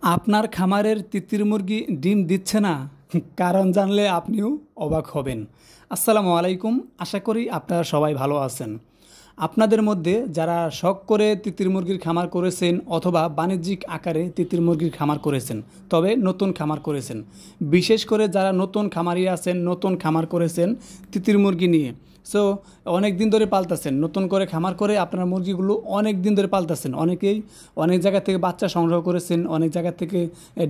আপনার খামারের তিতির মুরগি ডিম দিচ্ছে না, কারণ জানলে আপনিও অবাক হবেন। আসসালামু আলাইকুম, আশা করি আপনারা সবাই ভালো আছেন। আপনাদের মধ্যে যারা শখ করে তিতির মুরগির খামার করেছেন অথবা বাণিজ্যিক আকারে তিতির মুরগির খামার করেছেন, তবে নতুন খামার করেছেন, বিশেষ করে যারা নতুন খামারি আছেন, নতুন খামার করেছেন তিতির মুরগি নিয়ে, সো অনেক দিন ধরে পালতেছেন, নতুন করে খামার করে আপনার মুরগিগুলো অনেক দিন ধরে পালতেছেন। অনেকেই অনেক জায়গা থেকে বাচ্চা সংগ্রহ করেছেন, অনেক জায়গা থেকে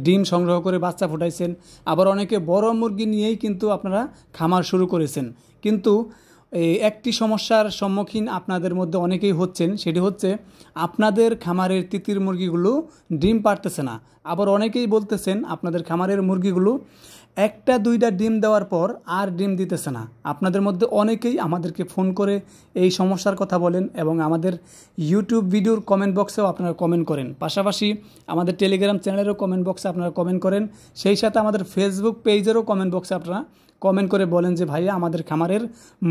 ডিম সংগ্রহ করে বাচ্চা ফুটাইছেন, আবার অনেকে বড় মুরগি নিয়েই কিন্তু আপনারা খামার শুরু করেছেন। কিন্তু একটি সমস্যার সম্মুখীন আপনাদের মধ্যে অনেকেই হচ্ছেন, সেটি হচ্ছে আপনাদের খামারের তিতির মুরগিগুলো ডিম পারতেছে না। আবার অনেকেই বলতেছেন আপনাদের খামারের মুরগিগুলো একটা দুইটা ডিম দেওয়ার পর আর ডিম দিতেছে না। আপনাদের মধ্যে অনেকেই আমাদেরকে ফোন করে এই সমস্যার কথা বলেন এবং আমাদের ইউটিউব ভিডিওর কমেন্ট বক্সেও আপনারা কমেন্ট করেন, পাশাপাশি আমাদের টেলিগ্রাম চ্যানেলেরও কমেন্ট বক্সে আপনারা কমেন্ট করেন, সেই সাথে আমাদের ফেসবুক পেজেরও কমেন্ট বক্সে আপনারা কমেন্ট করে বলেন যে ভাইয়া আমাদের খামারের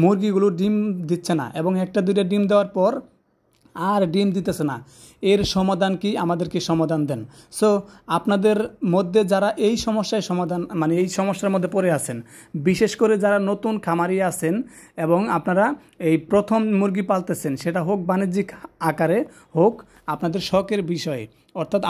মুরগিগুলো ডিম দিচ্ছে না এবং একটা দুইটা ডিম দেওয়ার পর আর ডিম দিতেছে না। এর সমাধান কি, আমাদেরকে সমাধান দেন। সো আপনাদের মধ্যে যারা এই সমস্যায় সমাধান এই সমস্যার মধ্যে পড়ে আছেন, বিশেষ করে যারা নতুন খামারি আছেন এবং আপনারা এই প্রথম মুরগি পালতেছেন, সেটা হোক বাণিজ্যিক আকারে হোক আপনাদের শখের বিষয়ে, অর্থাৎ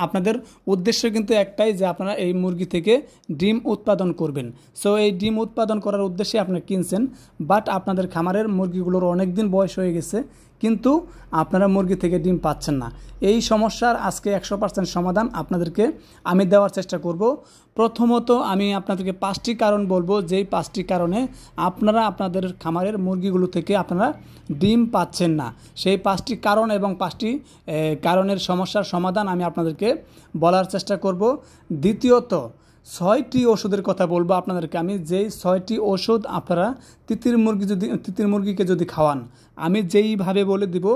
আপনাদের উদ্দেশ্য কিন্তু একটাই যে আপনারা এই মুরগি থেকে ডিম উৎপাদন করবেন। সো এই ডিম উৎপাদন করার উদ্দেশ্যে আপনারা কিনছেন, বাট আপনাদের খামারের মুরগিগুলোর অনেক দিন বয়স হয়ে গেছে, কিন্তু আপনারা মুরগি থেকে ডিম পাচ্ছেন না। এই সমস্যার আজকে 100% সমাধান আপনাদেরকে আমি দেওয়ার চেষ্টা করব। প্রথমত আমি আপনাদেরকে 5টি কারণ বলবো, যেই 5টি কারণে আপনারা আপনাদের খামারের মুরগিগুলো থেকে আপনারা ডিম পাচ্ছেন না। সেই 5টি কারণ এবং 5টি কারণের সমস্যার সমাধান আমি আপনাদেরকে বলার চেষ্টা করব। দ্বিতীয়ত 6টি ওষুধের কথা বলবো আপনাদেরকে আমি, যেই 6টি ওষুধ আপনারা তিতির মুরগিকে যদি খাওয়ান, আমি যেইভাবে বলে দিব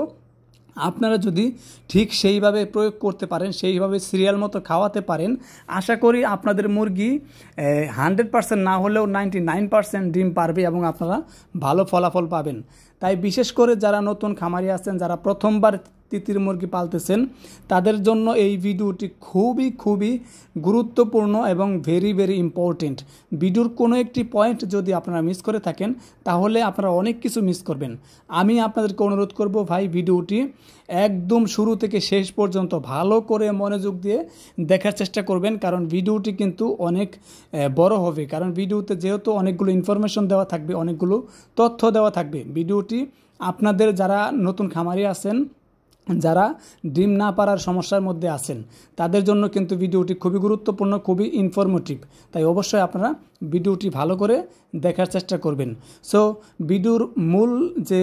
আপনারা যদি ঠিক সেইভাবে প্রয়োগ করতে পারেন, সেইভাবে সিরিয়াল মতো খাওয়াতে পারেন, আশা করি আপনাদের মুরগি 100% না হলেও 99% ডিম পারবে এবং আপনারা ভালো ফলাফল পাবেন। তাই বিশেষ করে যারা নতুন খামারি আছেন, যারা প্রথমবার তিতির মুরগি পালতেছেন, তাদের জন্য এই ভিডিওটি খুবই গুরুত্বপূর্ণ এবং ভেরি ইম্পর্টেন্ট। ভিডিওর কোনো একটি পয়েন্ট যদি আপনারা মিস করে থাকেন, তাহলে আপনারা অনেক কিছু মিস করবেন। আমি আপনাদেরকে অনুরোধ করব, ভাই ভিডিওটি একদম শুরু থেকে শেষ পর্যন্ত ভালো করে মনোযোগ দিয়ে দেখার চেষ্টা করবেন, কারণ ভিডিওটি কিন্তু অনেক বড় হবে। কারণ ভিডিওতে যেহেতু অনেকগুলো ইনফরমেশন দেওয়া থাকবে, অনেকগুলো তথ্য দেওয়া থাকবে, ভিডিওটি আপনাদের যারা নতুন খামারি আছেন, যারা ডিম না পারার সমস্যার মধ্যে আছেন, তাদের জন্য কিন্তু ভিডিওটি খুবই গুরুত্বপূর্ণ, খুবই ইনফরমেটিভ। তাই অবশ্যই আপনারা ভিডিওটি ভালো করে দেখার চেষ্টা করবেন। সো ভিডিওর মূল যে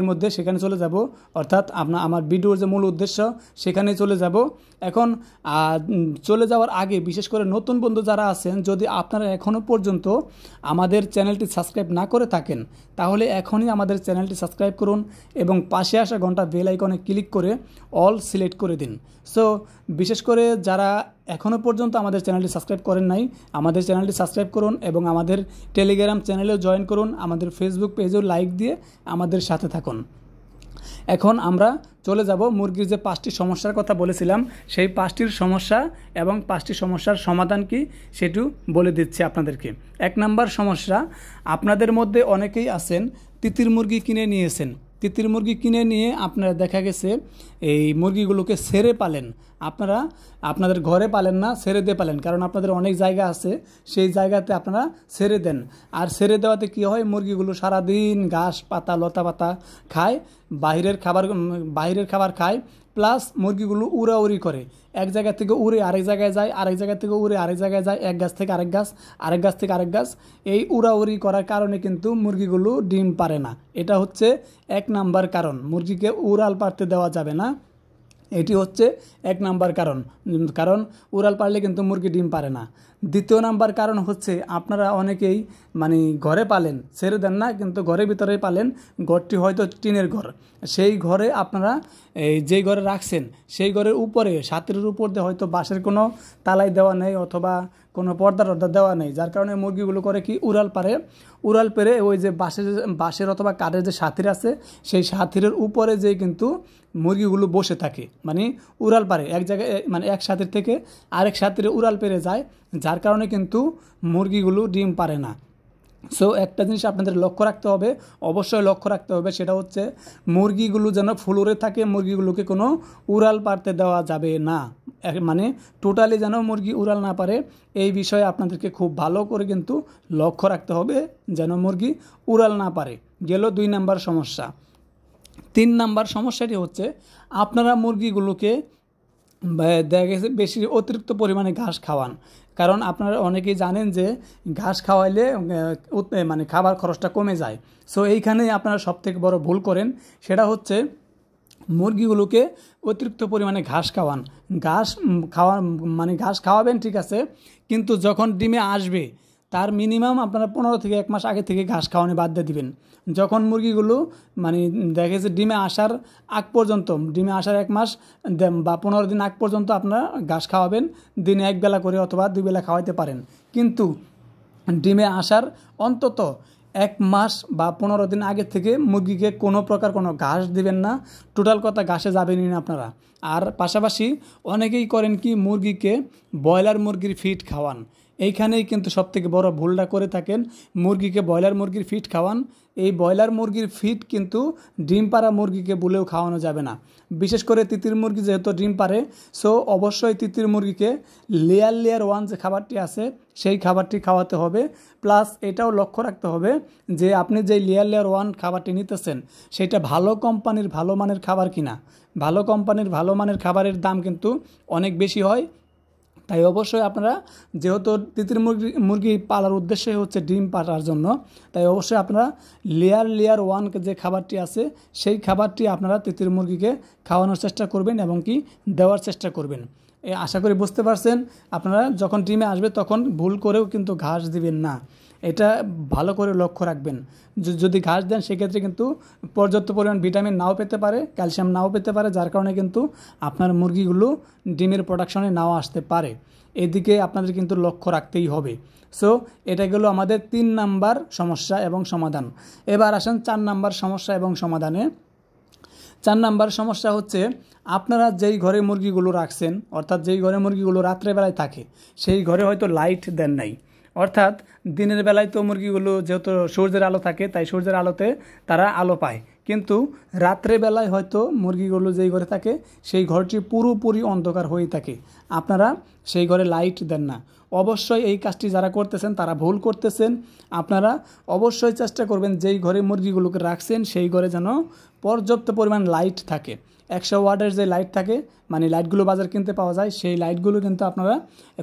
মধ্যে সেখানে চলে যাব, অর্থাৎ আমার ভিডিওর যে মূল উদ্দেশ্য সেখানে চলে যাব। এখন চলে যাওয়ার আগে বিশেষ করে নতুন বন্ধু যারা আছেন, যদি আপনারা এখনও পর্যন্ত আমাদের চ্যানেলটি সাবস্ক্রাইব না করে থাকেন, তাহলে এখনই আমাদের চ্যানেলটি সাবস্ক্রাইব করুন এবং পাশে আসা ঘন্টা বেল আইকনে ক্লিক করে অল সিলেক্ট করে দিন। সো বিশেষ করে যারা এখনও পর্যন্ত আমাদের চ্যানেলটি সাবস্ক্রাইব করেন নাই, আমাদের চ্যানেলটি সাবস্ক্রাইব করুন এবং আমাদের টেলিগ্রাম চ্যানেলেও জয়েন করুন, আমাদের ফেসবুক পেজেও লাইক দিয়ে আমাদের সাথে থাকুন। এখন আমরা চলে যাব মুরগির যে 5টি সমস্যার কথা বলেছিলাম, সেই 5টির সমস্যা এবং 5টি সমস্যার সমাধান কি সেটিও বলে দিচ্ছি আপনাদেরকে। 1 নাম্বার সমস্যা, আপনাদের মধ্যে অনেকেই আছেন তিতির মুরগি কিনে নিয়েছেন, তিতির মুরগি কিনে নিয়ে আপনারা দেখা গেছে এই মুরগিগুলোকে ছেড়ে পালেন। আপনারা আপনাদের ঘরে পালেন না, ছেড়ে দিয়ে পালেন, কারণ আপনাদের অনেক জায়গা আছে, সেই জায়গাতে আপনারা ছেড়ে দেন। আর ছেড়ে দেওয়াতে কী হয়, মুরগিগুলো সারাদিন ঘাস পাতা লতা পাতা খায়, বাইরের খাবার খায়, প্লাস মুরগিগুলো উড়াউড়ি করে, এক জায়গা থেকে উড়ে আরেক জায়গায় যায়, আরেক জায়গা থেকে উড়ে আরেক জায়গায় যায়, এক গাছ থেকে আরেক গাছ, আরেক গাছ থেকে আরেক গাছ। এই উড়াউড়ি করার কারণে কিন্তু মুরগিগুলো ডিম পারে না। এটা হচ্ছে 1 নাম্বার কারণ, মুরগিকে উড়াল পারতে দেওয়া যাবে না, এটি হচ্ছে 1 নাম্বার কারণ উড়াল পারলে কিন্তু মুরগি ডিম পারে না। 2য় নাম্বার কারণ হচ্ছে আপনারা অনেকেই ঘরে পালেন, ছেড়ে দেন না, কিন্তু ঘরের ভিতরেই পালেন, ঘরটি হয়তো টিনের ঘর, সেই ঘরে আপনারা যেই ঘরে রাখছেন সেই ঘরের উপরে ছাদের উপর দিয়ে হয়তো বাঁশের কোনো তালাই দেওয়া নেই অথবা কোনো পর্দা দেওয়া নেই, যার কারণে মুরগিগুলো করে কি উড়াল পেরে ওই যে বাঁশের অথবা কাঠের যে সাথির আছে, সেই সাথিরের উপরে যেয়ে কিন্তু মুরগিগুলো বসে থাকে। মানে উড়াল পারে এক জায়গায়, মানে এক সাথের থেকে আরেক সাথে উড়াল পেরে যায়, যার কারণে কিন্তু মুরগিগুলো ডিম পারে না। সো একটা জিনিস আপনাদের লক্ষ্য রাখতে হবে, অবশ্যই লক্ষ্য রাখতে হবে, সেটা হচ্ছে মুরগিগুলো যেন ফ্লোরে থাকে, মুরগিগুলোকে কোনো উড়াল পারতে দেওয়া যাবে না, মানে টোটালি যেন মুরগি উড়াল না পারে, এই বিষয়ে আপনাদেরকে খুব ভালো করে কিন্তু লক্ষ্য রাখতে হবে যেন মুরগি উড়াল না পারে। গেল 2 নাম্বার সমস্যা। 3 নাম্বার সমস্যাটি হচ্ছে আপনারা মুরগিগুলোকে দেখা গেছে বেশি অতিরিক্ত পরিমাণে ঘাস খাওয়ান। কারণ আপনারা অনেকেই জানেন যে ঘাস খাওয়াইলে মানে খাবার খরচটা কমে যায়। সো এইখানেই আপনারা সবথেকে বড় ভুল করেন, সেটা হচ্ছে মুরগিগুলোকে অতিরিক্ত পরিমাণে ঘাস খাওয়ান। মানে ঘাস খাওয়াবেন ঠিক আছে, কিন্তু যখন ডিমে আসবে তার মিনিমাম আপনারা 15 থেকে 1 মাস আগে থেকে ঘাস খাওয়ানো বাদ দিয়ে দিবেন। যখন মুরগিগুলো মানে দেখা গেছে ডিমে আসার আগ পর্যন্ত, ডিমে আসার 1 মাস বা 15 দিন আগ পর্যন্ত আপনারা ঘাস খাওয়াবেন, দিনে 1 বেলা করে অথবা 2 বেলা খাওয়াইতে পারেন। কিন্তু ডিমে আসার অন্তত 1 মাস বা 15 দিন আগে থেকে মুরগিকে কোনো প্রকার কোনো ঘাস দিবেন না, টোটাল কথা ঘাসে যাবেনই না আপনারা। আর পাশাপাশি অনেকেই করেন কি, মুরগিকে ব্রয়লার মুরগির ফিড খাওয়ান, এইখানেই কিন্তু সবথেকে বড় ভুলটা করে থাকেন। মুরগিকে ব্রয়লার মুরগির ফিড খাওয়ান, এই ব্রয়লার মুরগির ফিড কিন্তু ডিম পাড়া মুরগিকে বলেও খাওয়ানো যাবে না। বিশেষ করে তিতির মুরগি যেহেতু ডিম পারে, সো অবশ্যই তিতির মুরগিকে লেয়ার 1 যে খাবারটি আছে সেই খাবারটি খাওয়াতে হবে। প্লাস এটাও লক্ষ্য রাখতে হবে যে আপনি যে লেয়ার 1 খাবারটি নিতেছেন সেটা ভালো কোম্পানির ভালো মানের খাবার কিনা। ভালো কোম্পানির ভালো মানের খাবারের দাম কিন্তু অনেক বেশি হয়। তাই অবশ্যই আপনারা, যেহেতু তিতির মুরগি পালার উদ্দেশ্যই হচ্ছে ডিম পাড়ার জন্য, তাই অবশ্যই আপনারা লেয়ার 1 যে খাবারটি আছে সেই খাবারটি আপনারা তিতির মুরগিকে খাওয়ানোর চেষ্টা করবেন এবং কি দেওয়ার চেষ্টা করবেন। আশা করি বুঝতে পারছেন। আপনারা যখন ডিমে আসবে তখন ভুল করেও কিন্তু ঘাস দিবেন না, এটা ভালো করে লক্ষ্য রাখবেন। যদি ঘাস দেন সেক্ষেত্রে কিন্তু পর্যাপ্ত পরিমাণ ভিটামিন নাও পেতে পারে, ক্যালসিয়াম নাও পেতে পারে, যার কারণে কিন্তু আপনার মুরগিগুলো ডিমের প্রোডাকশনে নাও আসতে পারে। এদিকে আপনাদের কিন্তু লক্ষ্য রাখতেই হবে। সো এটা গেল আমাদের 3 নাম্বার সমস্যা এবং সমাধান। এবার আসেন 4 নাম্বার সমস্যা এবং সমাধানে। 4 নাম্বার সমস্যা হচ্ছে আপনারা যেই ঘরে মুরগিগুলো রাখছেন, অর্থাৎ যেই ঘরে মুরগিগুলো রাত্রেবেলায় থাকে সেই ঘরে হয়তো লাইট দেন নাই। অর্থাৎ দিনের বেলায় তো মুরগিগুলো যেহেতু সূর্যের আলো থাকে তাই সূর্যের আলোতে তারা আলো পায়, কিন্তু রাত্রেবেলায় হয়তো মুরগিগুলো যেই ঘরে থাকে সেই ঘরটি পুরোপুরি অন্ধকার হয়ে থাকে, আপনারা সেই ঘরে লাইট দেন না। অবশ্যই এই কাজটি যারা করতেছেন তারা ভুল করতেছেন। আপনারা অবশ্যই চেষ্টা করবেন যেই ঘরে মুরগিগুলোকে রাখছেন সেই ঘরে যেন পর্যাপ্ত পরিমাণ লাইট থাকে। 100 ওয়াটের যে লাইট থাকে, মানে লাইটগুলো বাজার কিনতে পাওয়া যায়, সেই লাইটগুলো কিন্তু আপনারা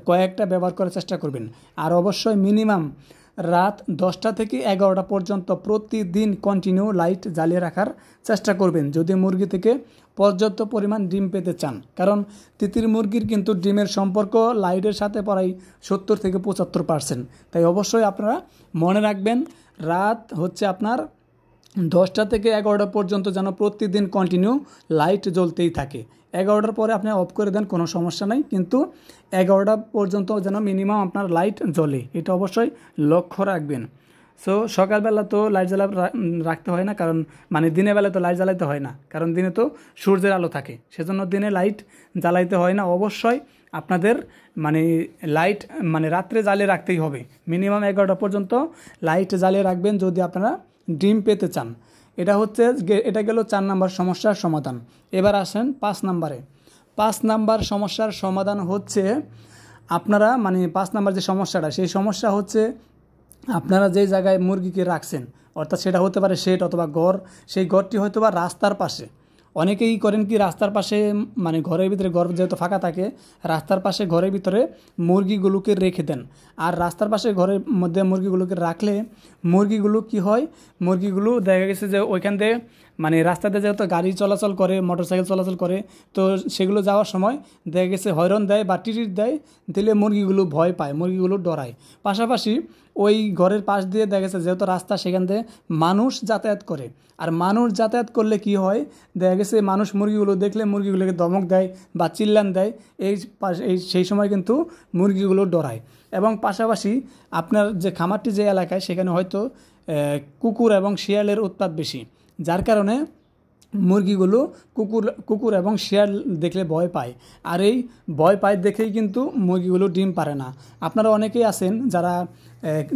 কয়েকটা ব্যবহার করার চেষ্টা করবেন। আর অবশ্যই মিনিমাম রাত 10টা থেকে 11টা পর্যন্ত প্রতিদিন কন্টিনিউ লাইট জ্বালিয়ে রাখার চেষ্টা করবেন যদি মুরগি থেকে পর্যাপ্ত পরিমাণ ডিম পেতে চান। কারণ তিতির মুরগির কিন্তু ডিমের সম্পর্ক লাইটের সাথে প্রায় 70 থেকে 75%। তাই অবশ্যই আপনারা মনে রাখবেন রাত হচ্ছে আপনার 10টা থেকে 11টা পর্যন্ত যেন প্রতিদিন কন্টিনিউ লাইট জ্বলতেই থাকে। 11টার পরে আপনি অফ করে দেন, কোনো সমস্যা নাই, কিন্তু 11টা পর্যন্ত যেন মিনিমাম আপনার লাইট জ্বলে, এটা অবশ্যই লক্ষ্য রাখবেন। সো সকালবেলা তো লাইট রাখতে হয় না, কারণ মানে দিনের বেলা তো লাইট জ্বালাইতে হয় না, কারণ দিনে তো সূর্যের আলো থাকে, সেজন্য দিনে লাইট জ্বালাইতে হয় না। অবশ্যই আপনাদের মানে লাইট মানে রাত্রে জ্বালিয়ে রাখতেই হবে, মিনিমাম 11টা পর্যন্ত লাইট জ্বালিয়ে রাখবেন যদি আপনারা ডিম পেতে চান। এটা গেল 4 নাম্বার সমস্যার সমাধান। এবার আসেন 5 নাম্বারে। 5 নাম্বার সমস্যার সমাধান হচ্ছে আপনারা মানে 5 নাম্বার যে সমস্যাটা, সেই সমস্যা হচ্ছে আপনারা যেই জায়গায় মুরগিকে রাখছেন, অর্থাৎ সেটা হতে পারে শেড অথবা ঘর, সেই ঘরটি হয়তো বা রাস্তার পাশে। অনেকেই করেন কি রাস্তার পাশে, মানে ঘরের ভিতরে, ঘর যেহেতু ফাঁকা থাকে, রাস্তার পাশে ঘরের ভিতরে মুরগিগুলোকে রেখে দেন। আর রাস্তার পাশে ঘরের মধ্যে মুরগিগুলোকে রাখলে মুরগিগুলো কি হয়, মুরগিগুলো দেখা গেছে যে ওইখান থেকে মানে রাস্তাতে যেহেতু গাড়ি চলাচল করে, মোটরসাইকেল চলাচল করে, তো সেগুলো যাওয়ার সময় দেখা গেছে হয়রান দেয় বা টিটির দেয়, দিলে মুরগিগুলো ভয় পায়, মুরগিগুলো ডরায়। পাশাপাশি ওই ঘরের পাশ দিয়ে দেখা গেছে যেহেতু রাস্তা, সেখান থেকে মানুষ যাতায়াত করে, আর মানুষ যাতায়াত করলে কি হয়, দেখা গেছে মানুষ মুরগিগুলো দেখলে মুরগিগুলোকে ধমক দেয় বা চিল্লান দেয়, সেই সময় কিন্তু মুরগিগুলো ডরায়। এবং পাশাপাশি আপনার যে খামারটি যে এলাকায়, সেখানে হয়তো কুকুর এবং শিয়ালের উৎপাত বেশি, যার কারণে মুরগিগুলো কুকুর এবং শিয়াল দেখলে ভয় পায়, আর এই ভয় পায় দেখেই কিন্তু মুরগিগুলো ডিম পারে না। আপনারা অনেকেই আছেন যারা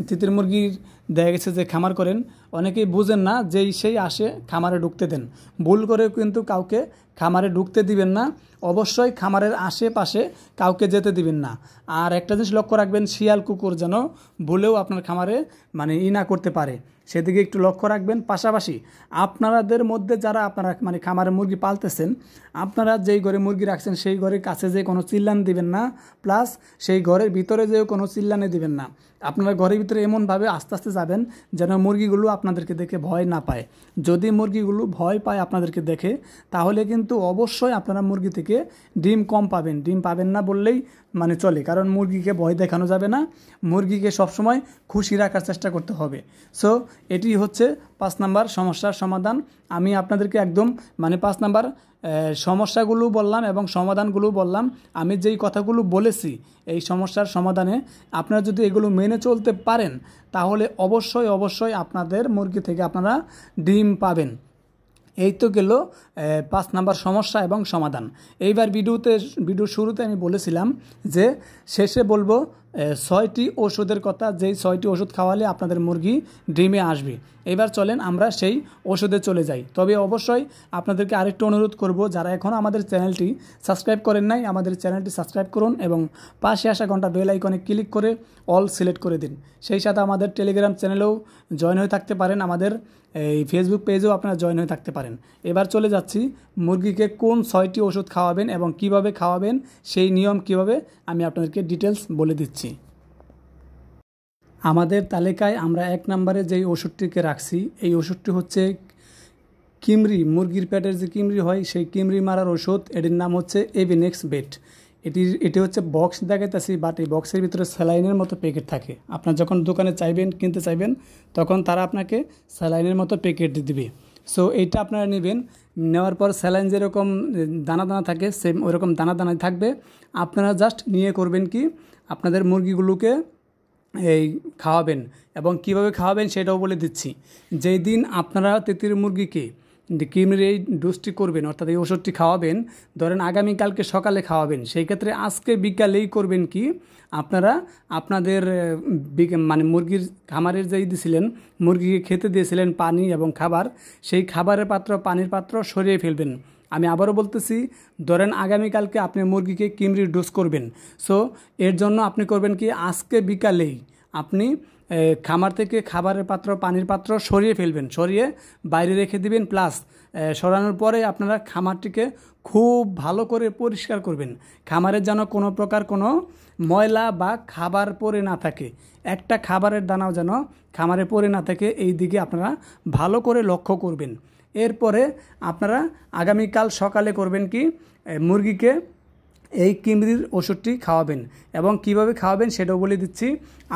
তিতির মুরগির দেখা গেছে যে খামার করেন, অনেকেই বুঝেন না, যেই সেই আসে খামারে ঢুকতে দেন। ভুল করে কিন্তু কাউকে খামারে ঢুকতে দিবেন না, অবশ্যই খামারের আশেপাশে কাউকে যেতে দিবেন না। আর একটা জিনিস লক্ষ্য রাখবেন, শিয়াল কুকুর যেন ভুলেও আপনার খামারে মানে না করতে পারে, সেদিকে একটু লক্ষ্য রাখবেন। পাশাপাশি আপনাদের মধ্যে যারা আপনারা মানে খামারে মুরগি পালতেছেন, আপনারা যেই ঘরে মুরগি রাখছেন সেই ঘরের কাছে যে কোনো চিল্লান দিবেন না, প্লাস সেই ঘরের ভিতরে যেও কোনো চিল্লানে দিবেন না। আপনারা ঘরের ভিতরে এমনভাবে আস্তে আস্তে যাবেন যেন মুরগিগুলো আপনাদেরকে দেখে ভয় না পায়। যদি মুরগিগুলো ভয় পায় আপনাদেরকে দেখে, তাহলে কিন্তু অবশ্যই আপনারা মুরগি থেকে ডিম কম পাবেন। ডিম পাবেন না বললেই মানে চলে, কারণ মুরগিকে ভয় দেখানো যাবে না, মুরগিকে সবসময় খুশি রাখার চেষ্টা করতে হবে। সো এটি হচ্ছে 5 নাম্বার সমস্যার সমাধান। আমি আপনাদেরকে একদম মানে 5 নাম্বার সমস্যাগুলো বললাম এবং সমাধানগুলো বললাম। আমি যেই কথাগুলো বলেছি এই সমস্যার সমাধানে আপনারা যদি এগুলো মেনে চলতে পারেন, তাহলে অবশ্যই আপনাদের মুরগি থেকে আপনারা ডিম পাবেন। এই তো গেল 5 নাম্বার সমস্যা এবং সমাধান। এইবার ভিডিওর শুরুতে আমি বলেছিলাম যে শেষে বলবো 6টি ওষুধের কথা, যেই 6টি ওষুধ খাওয়ালে আপনাদের মুরগি ডিমে আসবে। এবার চলেন আমরা সেই ওষুধে চলে যাই। তবে অবশ্যই আপনাদেরকে আরেকটু অনুরোধ করব, যারা এখনও আমাদের চ্যানেলটি সাবস্ক্রাইব করেন নাই, আমাদের চ্যানেলটি সাবস্ক্রাইব করুন এবং পাশে আসা ঘন্টা বেল আইকনে ক্লিক করে অল সিলেক্ট করে দিন। সেই সাথে আমাদের টেলিগ্রাম চ্যানেলেও জয়েন হয়ে থাকতে পারেন, আমাদের এই ফেসবুক পেজেও আপনারা জয়েন হয়ে থাকতে পারেন। এবার চলে যাচ্ছি মুরগিকে কোন 6টি ওষুধ খাওয়াবেন এবং কিভাবে খাওয়াবেন, সেই নিয়ম কিভাবে আমি আপনাদেরকে ডিটেলস বলে দিচ্ছি। আমাদের তালিকায় আমরা 1 নম্বরে যেই ওষুধটিকে রাখছি, এই ওষুধটি হচ্ছে কিমরি, মুরগির পেটের যে কিমরি হয় সেই কিমরি মারার ওষুধ। এটির নাম হচ্ছে এভিনেক্স বেট। এটি হচ্ছে বক্স দেখাইতেছি, বাট এই বক্সের ভিতরে স্যালাইনের মতো প্যাকেট থাকে। আপনার যখন দোকানে কিনতে চাইবেন, তখন তারা আপনাকে স্যালাইনের মতো প্যাকেট দিবে। সো এইটা আপনারা নেবেন, নেওয়ার পর স্যালাইন যেরকম দানা দানা থাকে সেম ওইরকম দানা দানা থাকবে। আপনারা জাস্ট নিয়ে করবেন কি, আপনাদের মুরগিগুলোকে এই খাওয়াবেন এবং কিভাবে খাওয়াবেন সেটাও বলে দিচ্ছি। যেই দিন আপনারা তিতির মুরগিকে কিমরির এই ডোজটি করবেন, অর্থাৎ এই ওষুধটি খাওয়াবেন, ধরেন আগামীকালকে সকালে খাওয়াবেন, সেই ক্ষেত্রে আজকে বিকালেই করবেন কি, আপনারা আপনাদের মানে মুরগির খামারের যেই দিয়েছিলেন, মুরগিকে খেতে দিয়েছিলেন পানি এবং খাবার, সেই খাবারের পাত্র পানির পাত্র সরিয়ে ফেলবেন। আমি আবারও বলতেছি, ধরেন আগামীকালকে আপনি মুরগিকে কিমরির ডোজ করবেন। সো এর জন্য আপনি করবেন কি, আজকে বিকালেই আপনি খামার থেকে খাবারের পাত্র পানির পাত্র সরিয়ে ফেলবেন, সরিয়ে বাইরে রেখে দিবেন। প্লাস সরানোর পরে আপনারা খামারটিকে খুব ভালো করে পরিষ্কার করবেন। খামারের যেন কোনো প্রকার কোনো ময়লা বা খাবার পড়ে না থাকে, একটা খাবারের দানাও যেন খামারে পড়ে না থাকে, এই দিকে আপনারা ভালো করে লক্ষ্য করবেন। এরপরে আপনারা আগামীকাল সকালে করবেন কি, মুরগিকে এই কিমরির ওষুধটি খাওয়াবেন এবং কিভাবে খাওয়াবেন সেটাও বলে দিচ্ছি।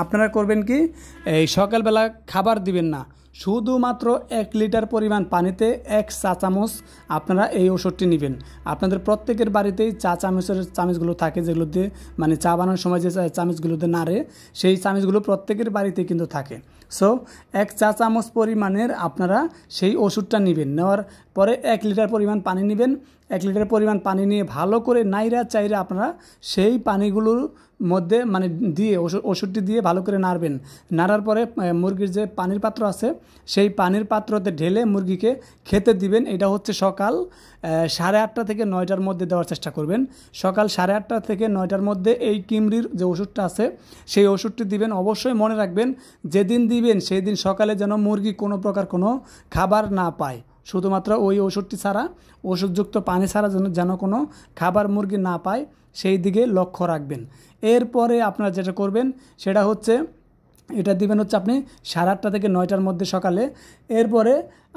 আপনারা করবেন কি, এই সকালবেলা খাবার দিবেন না, শুধুমাত্র 1 লিটার পরিমাণ পানিতে 1 চা চামচ আপনারা এই ওষুধটি নেবেন। আপনাদের প্রত্যেকের বাড়িতেই চামচগুলো থাকে, যেগুলো দিয়ে মানে চা বানানোর সময় যে চামচগুলোতে নাড়ে, সেই চামচগুলো প্রত্যেকের বাড়িতেই কিন্তু থাকে। সো 1 চা চামচ পরিমাণের আপনারা সেই ওষুধটা নেবেন। নেওয়ার পরে 1 লিটার পরিমাণ পানি নেবেন। 1 লিটার পরিমাণ পানি নিয়ে ভালো করে নাইরা চাইরা আপনারা সেই পানিগুলোর মধ্যে মানে দিয়ে ওষুধটি দিয়ে ভালো করে নাড়বেন। নাড়ার পরে মুরগির যে পানির পাত্র আছে সেই পানির পাত্রতে ঢেলে মুরগিকে খেতে দিবেন। এটা হচ্ছে সকাল 8:30 থেকে 9টার মধ্যে দেওয়ার চেষ্টা করবেন। সকাল 8:30 থেকে 9টার মধ্যে এই কিমরির যে ওষুধটা আছে সেই ওষুধটি দিবেন। অবশ্যই মনে রাখবেন, যেদিন দিবেন সেই দিন সকালে যেন মুরগি কোনো প্রকার কোনো খাবার না পায়, শুধুমাত্র ওই ওষুধটি ছাড়া, ওষুধযুক্ত পানি ছাড়া যেন কোনো খাবার মুরগি না পায়, সেই দিকে লক্ষ্য রাখবেন। এরপরে আপনারা যেটা করবেন সেটা হচ্ছে, এটা দিবেন হচ্ছে আপনি 8:30 থেকে 9টার মধ্যে সকালে। এরপরে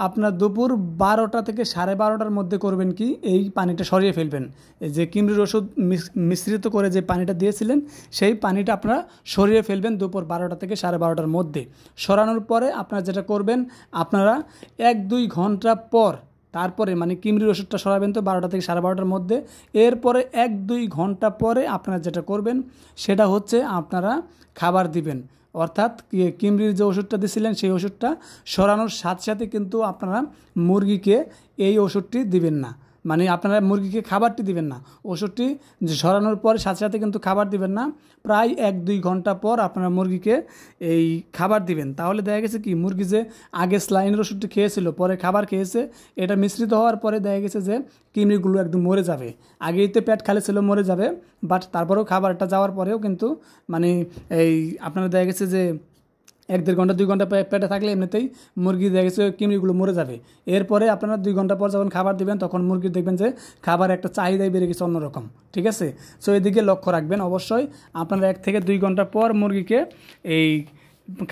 আপনার দুপুর 12টা থেকে 12:30টার মধ্যে করবেন কি, এই পানিটা সরিয়ে ফেলবেন। এই যে কিমরির ওষুধ মিশ্রিত করে যে পানিটা দিয়েছিলেন সেই পানিটা আপনারা সরিয়ে ফেলবেন দুপুর 12টা থেকে 12:30টার মধ্যে। সরানোর পরে আপনারা যেটা করবেন, আপনারা 1-2 ঘন্টা পর তারপরে মানে কিমরির ওষুধটা সরাবেন তো 12টা থেকে 12:30টার মধ্যে। এরপরে 1-2 ঘন্টা পরে আপনারা যেটা করবেন সেটা হচ্ছে আপনারা খাবার দিবেন। অর্থাৎ কিমরির যে ওষুধটা দিয়েছিলেন সেই ওষুধটা সরানোর সাথে সাথে কিন্তু আপনারা মুরগিকে এই ওষুধটি দিবেন না, মানে আপনারা মুরগিকে খাবারটি দিবেন না। ওষুধটি সরানোর পরে সাথে সাথে কিন্তু খাবার দিবেন না, প্রায় 1-2 ঘন্টা পর আপনারা মুরগিকে এই খাবার দিবেন। তাহলে দেখা গেছে কি মুরগি যে আগে স্লাইনের ওষুধটি খেয়েছিল পরে খাবার খেয়েছে, এটা মিশ্রিত হওয়ার পরে দেখা গেছে যে কৃমিগুলো একদম মরে যাবে। আগেই তো পেট খালি ছিল, মরে যাবে, বাট তারপরেও খাবারটা যাওয়ার পরেও কিন্তু মানে এই আপনারা দেখা গেছে যে 1-1.5 ঘন্টা 2 ঘন্টা পেটে থাকলে এমনিতেই মুরগি দেখা গেছে কৃমিগুলো মরে যাবে। এরপরে আপনারা 2 ঘন্টা পর যখন খাবার দিবেন তখন মুরগি দেখবেন যে খাবার একটা চাহিদাই বেড়ে গেছে অন্যরকম, ঠিক আছে। সো এদিকে লক্ষ্য রাখবেন অবশ্যই। আপনারা 1 থেকে 2 ঘন্টা পর মুরগিকে এই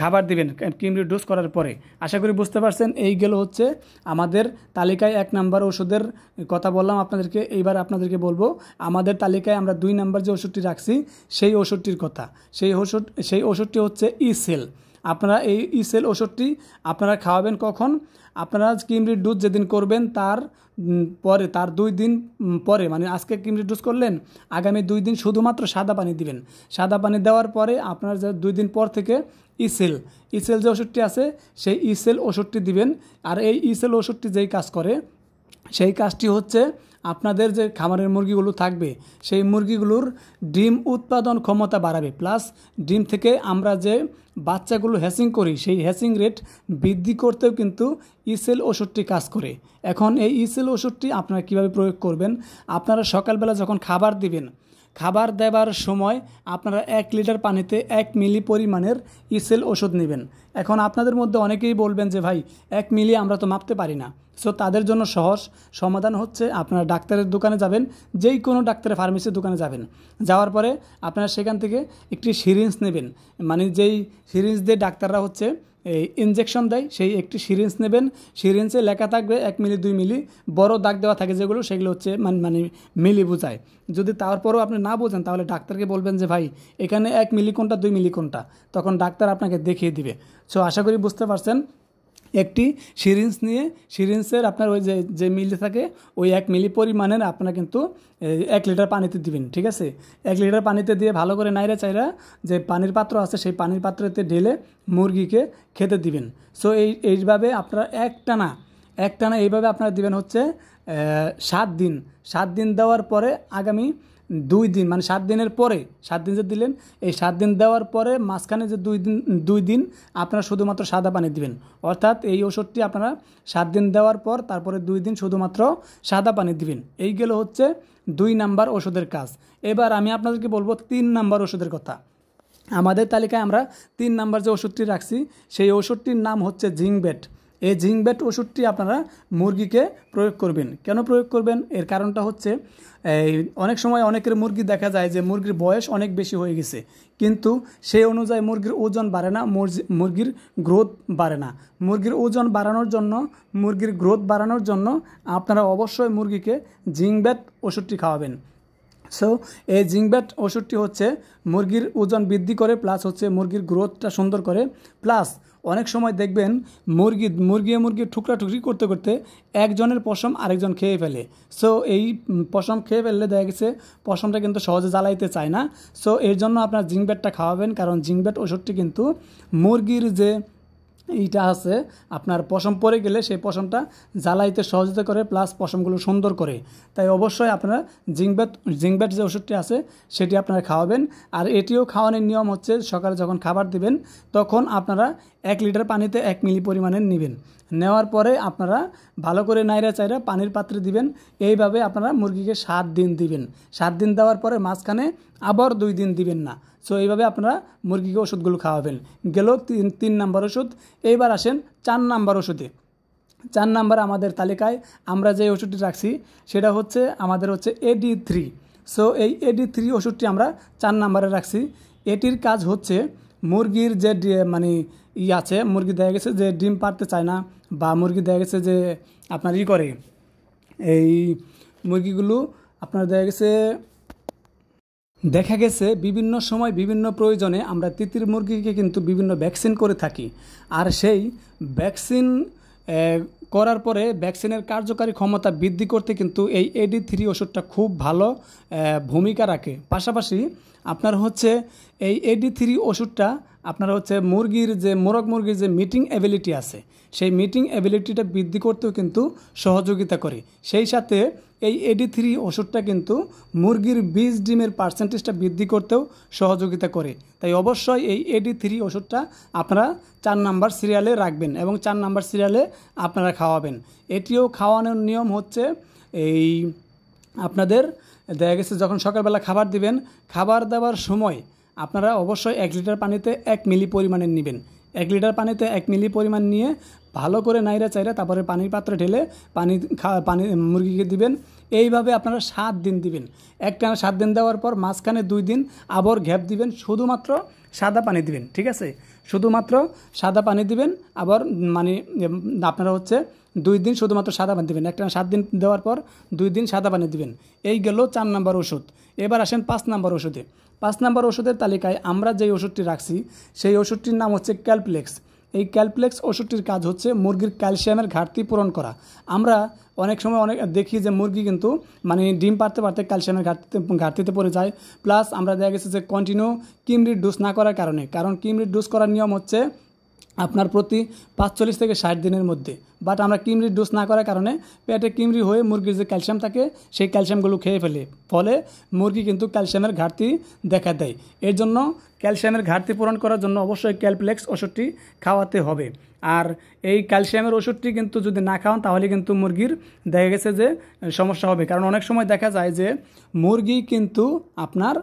খাবার দিবেন কৃমির ডোজ করার পরে। আশা করি বুঝতে পারছেন। এই গেল হচ্ছে আমাদের তালিকায় 1 নাম্বার ওষুধের কথা বললাম আপনাদেরকে। এইবার আপনাদেরকে বলবো আমাদের তালিকায় আমরা 2 নাম্বার যে ওষুধটি রাখছি সেই ওষুধটির কথা। সেই ওষুধটি হচ্ছে ইসেল। আপনারা এই ইসেল ওষুধটি আপনারা খাওয়াবেন কখন? আপনারা কৃমির ডোজ যেদিন করবেন তার পরে, তার 2 দিন পরে, মানে আজকে কৃমির ডোজ করলেন, আগামী 2 দিন শুধুমাত্র সাদা পানি দিবেন। সাদা পানি দেওয়ার পরে আপনারা যে 2 দিন পর থেকে ইসেল যে ওষুধটি আছে সেই ইসেল ওষুধটি দিবেন। আর এই ইসেল ওষুধটি যেই কাজ করে সেই কাজটি হচ্ছে আপনাদের যে খামারের মুরগিগুলো থাকবে সেই মুরগিগুলোর ডিম উৎপাদন ক্ষমতা বাড়াবে, প্লাস ডিম থেকে আমরা যে বাচ্চাগুলো হ্যাচিং করি সেই হ্যাচিং রেট বৃদ্ধি করতেও কিন্তু ইসেল ওষুধটি কাজ করে। এখন এই ইসেল ওষুধটি আপনারা কীভাবে প্রয়োগ করবেন? আপনারা সকালবেলা যখন খাবার দিবেন, খাবার দেবার সময় আপনারা 1 লিটার পানিতে 1 মিলি পরিমাণের ইসেল ওষুধ নেবেন। এখন আপনাদের মধ্যে অনেকেই বলবেন যে ভাই 1 মিলি আমরা তো মাপতে পারি না। সো তাদের জন্য সহজ সমাধান হচ্ছে আপনারা ডাক্তারের দোকানে যাবেন, যেই কোনো ডাক্তারের ফার্মেসির দোকানে যাবেন, যাওয়ার পরে আপনারা সেখান থেকে একটি সিরিঞ্জ নেবেন, মানে যেই সিরিঞ্জ দিয়ে ডাক্তাররা হচ্ছে এই ইনজেকশন দেয় সেই একটি সিরিঞ্জ নেবেন। সিরিঞ্জে লেখা থাকবে 1 মিলি 2 মিলি, বড় দাগ দেওয়া থাকে যেগুলো, সেগুলো হচ্ছে মানে মিলি বোঝায়। যদি তারপরেও আপনি না বোঝেন তাহলে ডাক্তারকে বলবেন যে ভাই এখানে 1 মিলি কোনটা 2 মিলি কোনটা, তখন ডাক্তার আপনাকে দেখিয়ে দিবে। সো আশা করি বুঝতে পারছেন। একটি সিরিঞ্জ নিয়ে সিরিঞ্জের আপনার ওই যে মিলি থাকে ওই 1 মিলি পরিমাণের আপনারা কিন্তু 1 লিটার পানিতে দিবেন, ঠিক আছে। 1 লিটার পানিতে দিয়ে ভালো করে নাইরা চাইরা যে পানির পাত্র আছে সেই পানির পাত্রতে ঢেলে মুরগিকে খেতে দিবেন। সো এইভাবে আপনারা একটানা এইভাবে আপনারা দিবেন হচ্ছে 7 দিন দেওয়ার পরে আগামী 2 দিন, মানে 7 দিনের পরে, 7 দিন যে দিলেন এই 7 দিন দেওয়ার পরে মাঝখানে যে 2 দিন আপনারা শুধুমাত্র সাদা পানি দিবেন। অর্থাৎ এই ওষুধটি আপনারা 7 দিন দেওয়ার পর তারপরে 2 দিন শুধুমাত্র সাদা পানি দিবেন। এই গেল হচ্ছে 2 নাম্বার ওষুধের কাজ। এবার আমি আপনাদেরকে বলবো 3 নাম্বার ওষুধের কথা। আমাদের তালিকায় আমরা 3 নাম্বার যে ওষুধটি রাখছি সেই ওষুধটির নাম হচ্ছে জিঙ্কবেট। এই জিঙ্কবেট ওষুধটি আপনারা মুরগিকে প্রয়োগ করবেন। কেন প্রয়োগ করবেন? এর কারণটা হচ্ছে অনেক সময় অনেকের মুরগি দেখা যায় যে মুরগির বয়স অনেক বেশি হয়ে গেছে, কিন্তু সেই অনুযায়ী মুরগির ওজন বাড়ে না, মুরগির গ্রোথ বাড়ে না। মুরগির ওজন বাড়ানোর জন্য, মুরগির গ্রোথ বাড়ানোর জন্য আপনারা অবশ্যই মুরগিকে জিঙ্কবেট ওষুধটি খাওয়াবেন। সো এই জিঙ্কবেট ওষুধটি হচ্ছে মুরগির ওজন বৃদ্ধি করে, প্লাস হচ্ছে মুরগির গ্রোথটা সুন্দর করে, প্লাস অনেক সময় দেখবেন মুরগি ঠুকরি করতে করতে একজনের পশম আরেকজন খেয়ে ফেলে। সো এই পশম খেয়ে ফেললে দেখা গেছে পশমটা কিন্তু সহজে জ্বালাইতে চায় না। সো এর জন্য আপনার জিঙ্কবেটটা খাওয়াবেন, কারণ জিঙ্কবেট ওষুধটি কিন্তু মুরগির যে এইটা আছে আপনার পশম পড়ে গেলে সেই পশমটা জ্বালাইতে সহযোগিতা করে, প্লাস পশমগুলো সুন্দর করে। তাই অবশ্যই আপনারা জিঙ্কবেট যে ওষুধটি আছে সেটি আপনারা খাওয়াবেন। আর এটিও খাওয়ানোর নিয়ম হচ্ছে সকালে যখন খাবার দিবেন তখন আপনারা 1 লিটার পানিতে 1 মিলি পরিমাণের নেবেন। নেওয়ার পরে আপনারা ভালো করে নাইরা চাইরা পানির পাত্রে দিবেন। এইভাবে আপনারা মুরগিকে 7 দিন দিবেন। 7 দিন দেওয়ার পরে মাঝখানে আবার 2 দিন দিবেন না। সো এইভাবে আপনারা মুরগিকে ওষুধগুলো খাওয়াবেন। গেল 3 নাম্বার ওষুধ। এইবার আসেন 4 নাম্বার ওষুধে। 4 নাম্বার আমাদের তালিকায় আমরা যে ওষুধটি রাখছি সেটা হচ্ছে আমাদের হচ্ছে AD3। সো এই AD3 ওষুধটি আমরা 4 নাম্বারে রাখছি। এটির কাজ হচ্ছে মুরগির যে মানে আছে, মুরগি দেখা গেছে যে ডিম পারতে চায় না, বা মুরগি দেখা গেছে যে আপনার করে এই মুরগিগুলো আপনার দেখা গেছে বিভিন্ন সময় বিভিন্ন প্রয়োজনে আমরা তিতির মুরগিকে কিন্তু বিভিন্ন ভ্যাকসিন করে থাকি। আর সেই ভ্যাকসিন করার পরে ভ্যাকসিনের কার্যকারী ক্ষমতা বৃদ্ধি করতে কিন্তু এই AD3 ওষুধটা খুব ভালো ভূমিকা রাখে। পাশাপাশি আপনার হচ্ছে এই AD3 ওষুধটা আপনারা হচ্ছে মুরগির যে মোরগ মুরগির যে মিটিং অ্যাবিলিটি আছে সেই মিটিং অ্যাবিলিটিটা বৃদ্ধি করতেও কিন্তু সহযোগিতা করে। সেই সাথে এই AD3 ওষুধটা কিন্তু মুরগির বীজ ডিমের পার্সেন্টেজটা বৃদ্ধি করতেও সহযোগিতা করে। তাই অবশ্যই এই AD3 ওষুধটা আপনারা 4 নাম্বার সিরিয়ালে রাখবেন এবং 4 নাম্বার সিরিয়ালে আপনারা খাওয়াবেন। এটিও খাওয়ানোর নিয়ম হচ্ছে এই আপনাদের দেখা গেছে যখন সকালবেলা খাবার দিবেন, খাবার দেওয়ার সময় আপনারা অবশ্যই 1 লিটার পানিতে 1 মিলি পরিমাণের নেবেন। 1 লিটার পানিতে 1 মিলি পরিমাণ নিয়ে ভালো করে নাইরা চাইরা তারপরে পানির পাত্রে ঢেলে পানি মুরগিকে দিবেন। এইভাবে আপনারা 7 দিন দিবেন। একটানা 7 দিন দেওয়ার পর মাঝখানে 2 দিন আবার গ্যাপ দিবেন, শুধুমাত্র সাদা পানি দিবেন। ঠিক আছে, শুধুমাত্র সাদা পানি দিবেন। আবার মানে আপনারা হচ্ছে 2 দিন শুধুমাত্র সাদা পানি দিবেন। একটা 7 দিন দেওয়ার পর 2 দিন সাদা পানি দিবেন। এই গেল 4 নাম্বার ওষুধ। এবার আসেন 5 নাম্বার ওষুধে। 5 নাম্বার ওষুধের তালিকায় আমরা যেই ওষুধটি রাখছি সেই ওষুধটির নাম হচ্ছে ক্যালপ্লেক্স। এই ক্যালপ্লেক্স ওষুধটির কাজ হচ্ছে মুরগির ক্যালসিয়ামের ঘাটতি পূরণ করা। আমরা অনেক সময় দেখি যে মুরগি কিন্তু মানে ডিম পারতে পারতে ক্যালসিয়ামের ঘাটতিতে পড়ে যায়। প্লাস আমরা দেখা গেছে যে কন্টিনিউ কিমরির ডোজ না করার কারণে, কারণ কিমরির ডোজ করার নিয়ম হচ্ছে আপনার প্রতি 45 থেকে 60 দিনের মধ্যে। বাট আমরা কিমরির ডোজ না করার কারণে পেটে কিমরি হয়ে মুরগির যে ক্যালসিয়াম থাকে সেই ক্যালসিয়ামগুলো খেয়ে ফেলে, ফলে মুরগি কিন্তু ক্যালসিয়ামের ঘাটতি দেখা দেয়। এর জন্য ক্যালসিয়ামের ঘাটতি পূরণ করার জন্য অবশ্যই ক্যালপ্লেক্স ওষুধটি খাওয়াতে হবে। আর এই ক্যালসিয়ামের ওষুধটি কিন্তু যদি না খাওয়ান তাহলে কিন্তু মুরগির দেখা গেছে যে সমস্যা হবে। কারণ অনেক সময় দেখা যায় যে মুরগি কিন্তু আপনার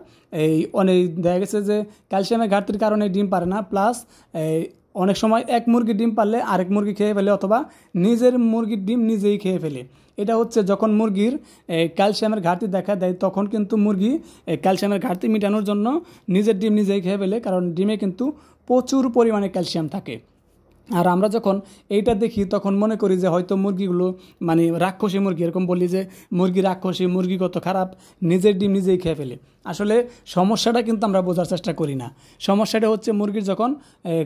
অনেক দেখা গেছে যে ক্যালসিয়ামের ঘাটতির কারণে ডিম পারে না। প্লাস অনেক সময় এক মুরগির ডিম পারলে আরেক মুরগি খেয়ে ফেলে, অথবা নিজের মুরগির ডিম নিজেই খেয়ে ফেলে। এটা হচ্ছে যখন মুরগির ক্যালসিয়ামের ঘাটতি দেখা দেয় তখন কিন্তু মুরগি ক্যালসিয়ামের ঘাটতি মেটানোর জন্য নিজের ডিম নিজেই খেয়ে ফেলে, কারণ ডিমে কিন্তু প্রচুর পরিমাণে ক্যালসিয়াম থাকে। আর আমরা যখন এইটা দেখি তখন মনে করি যে হয়তো মুরগিগুলো মানে রাক্ষসী মুরগি, এরকম বলি যে মুরগি রাক্ষসী, মুরগি কত খারাপ, নিজের ডিম নিজেই খেয়ে ফেলে। আসলে সমস্যাটা কিন্তু আমরা বোঝার চেষ্টা করি না। সমস্যাটা হচ্ছে মুরগির যখন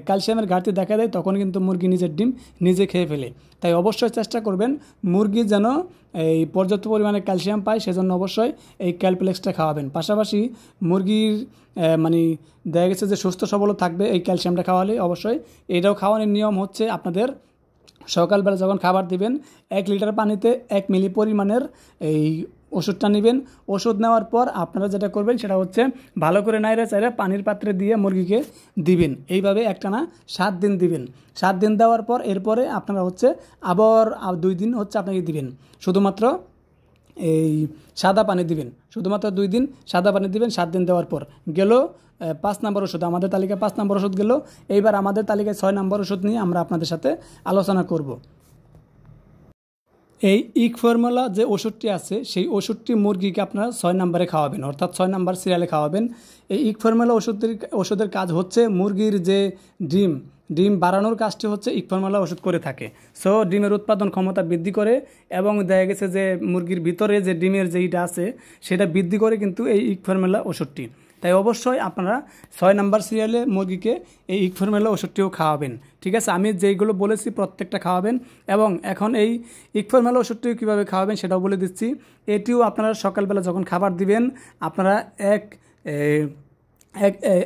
ক্যালসিয়ামের ঘাটতি দেখা দেয় তখন কিন্তু মুরগি নিজের ডিম নিজে খেয়ে ফেলে। তাই অবশ্যই চেষ্টা করবেন মুরগি যেন এই পর্যাপ্ত পরিমাণে ক্যালসিয়াম পায়, সেজন্য অবশ্যই এই ক্যালপ্লেক্সটা খাওয়াবেন। পাশাপাশি মুরগির মানে দেখা গেছে যে সুস্থ সবল থাকবে এই ক্যালসিয়ামটা খাওয়ালে। অবশ্যই এটাও খাওয়ানোর নিয়ম হচ্ছে আপনাদের সকালবেলা যখন খাবার দিবেন 1 লিটার পানিতে 1 মিলি পরিমাণের এই ওষুধটা নেবেন। ওষুধ নেওয়ার পর আপনারা যেটা করবেন সেটা হচ্ছে ভালো করে নাইড়ে চাইড়ে পানির পাত্রে দিয়ে মুরগিকে দিবেন। এইভাবে একটানা 7 দিন দিবেন। 7 দিন দেওয়ার পর এরপরে আপনারা হচ্ছে আবার 2 দিন হচ্ছে আপনাকে দিবেন শুধুমাত্র এই সাদা পানি দিবেন। শুধুমাত্র 2 দিন সাদা পানি দিবেন 7 দিন দেওয়ার পর। গেল 5 নম্বর ওষুধ। আমাদের তালিকায় 5 নম্বর ওষুধ গেল। এইবার আমাদের তালিকায় 6 নম্বর ওষুধ নিয়ে আমরা আপনাদের সাথে আলোচনা করব। এই ইক ফর্মুলা যে ওষুধটি আছে সেই ওষুধটি মুরগিকে আপনারা 6 নম্বরে খাওয়াবেন, অর্থাৎ 6 নম্বর সিরিয়ালে খাওয়াবেন। এই ইক ফর্মুলা ওষুধের কাজ হচ্ছে মুরগির যে ডিম বাড়ানোর কাজটি হচ্ছে ইক ফর্মুলা ওষুধ করে থাকে। সো ডিমের উৎপাদন ক্ষমতা বৃদ্ধি করে এবং দেখা গেছে যে মুরগির ভিতরে যে ডিমের যেইটা আছে সেটা বৃদ্ধি করে কিন্তু এই ইক ফর্মুলা ওষুধটি। তাই অবশ্যই আপনারা 6 নম্বর সিরিয়ালে মুরগিকে এই ইক ফর্মুলা ওষুধটিও খাওয়াবেন। ঠিক আছে, আমি যেইগুলো বলেছি প্রত্যেকটা খাওয়াবেন। এবং এখন এই ইক ফর্মুলা ওষুধটিও কীভাবে খাওয়াবেন সেটাও বলে দিচ্ছি। এটিও আপনারা সকালবেলা যখন খাবার দিবেন আপনারা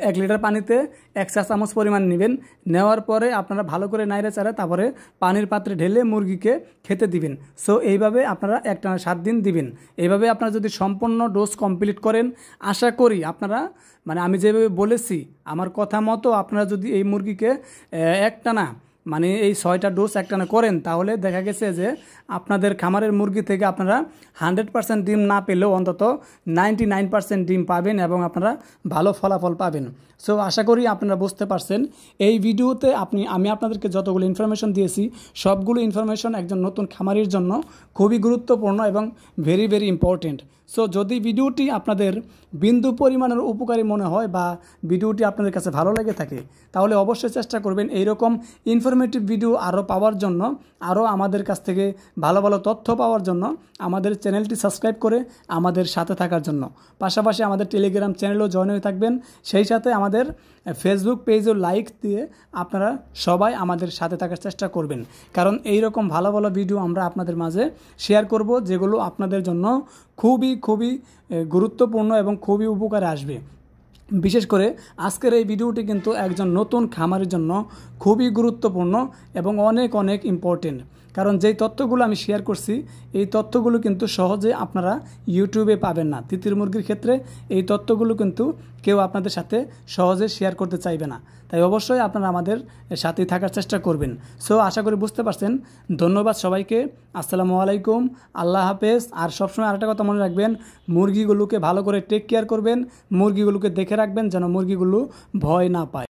এক লিটার পানিতে 1 চা চামচ পরিমাণ নেবেন। নেওয়ার পরে আপনারা ভালো করে নাইড়ে চাড়ে তারপরে পানির পাত্রে ঢেলে মুরগিকে খেতে দিবেন। সো এইভাবে আপনারা একটানা 7 দিন দিবেন। এইভাবে আপনারা যদি সম্পূর্ণ ডোজ কমপ্লিট করেন, আশা করি আপনারা মানে আমি যেভাবে বলেছি আমার কথা মতো আপনারা যদি এই মুরগিকে একটানা মানে এই 6টা ডোজ একটানা করেন তাহলে দেখা গেছে যে আপনাদের খামারের মুরগি থেকে আপনারা 100% ডিম না পেলেও অন্তত 99% ডিম পাবেন এবং আপনারা ভালো ফলাফল পাবেন। সো আশা করি আপনারা বুঝতে পারছেন। এই ভিডিওতে আমি আপনাদেরকে যতগুলো ইনফরমেশন দিয়েছি সবগুলো ইনফরমেশন একজন নতুন খামারির জন্য খুবই গুরুত্বপূর্ণ এবং ভেরি ভেরি ইম্পর্টেন্ট। সো যদি ভিডিওটি আপনাদের বিন্দু পরিমাণের উপকারী মনে হয় বা ভিডিওটি আপনাদের কাছে ভালো লেগে থাকে তাহলে অবশ্যই চেষ্টা করবেন এইরকম ইনফরমেটিভ ভিডিও আরও পাওয়ার জন্য, আরও আমাদের কাছ থেকে ভালো ভালো তথ্য পাওয়ার জন্য আমাদের চ্যানেলটি সাবস্ক্রাইব করে আমাদের সাথে থাকার জন্য। পাশাপাশি আমাদের টেলিগ্রাম চ্যানেলেও জয়েন হয়ে থাকবেন। সেই সাথে আমাদের ফেসবুক পেজও লাইক দিয়ে আপনারা সবাই আমাদের সাথে থাকার চেষ্টা করবেন, কারণ এই রকম ভালো ভালো ভিডিও আমরা আপনাদের মাঝে শেয়ার করব যেগুলো আপনাদের জন্য খুবই খুবই গুরুত্বপূর্ণ এবং খুবই উপকারে আসবে। বিশেষ করে আজকের এই ভিডিওটি কিন্তু একজন নতুন খামারের জন্য খুবই গুরুত্বপূর্ণ এবং অনেক অনেক ইম্পর্টেন্ট। কারণ যেই তথ্যগুলো আমি শেয়ার করছি এই তথ্যগুলো কিন্তু সহজে আপনারা ইউটিউবে পাবেন না। তিতির মুরগির ক্ষেত্রে এই তথ্যগুলো কিন্তু কেউ আপনাদের সাথে সহজে শেয়ার করতে চাইবে না। তাই অবশ্যই আপনারা আমাদের সাথেই থাকার চেষ্টা করবেন। সো আশা করি বুঝতে পারছেন। ধন্যবাদ সবাইকে। আসসালামু আলাইকুম, আল্লাহ হাফেজ। আর সবসময় আরেকটা কথা মনে রাখবেন, মুরগিগুলোকে ভালো করে টেক কেয়ার করবেন, মুরগিগুলোকে দেখে রাখবেন যেন মুরগিগুলো ভয় না পায়।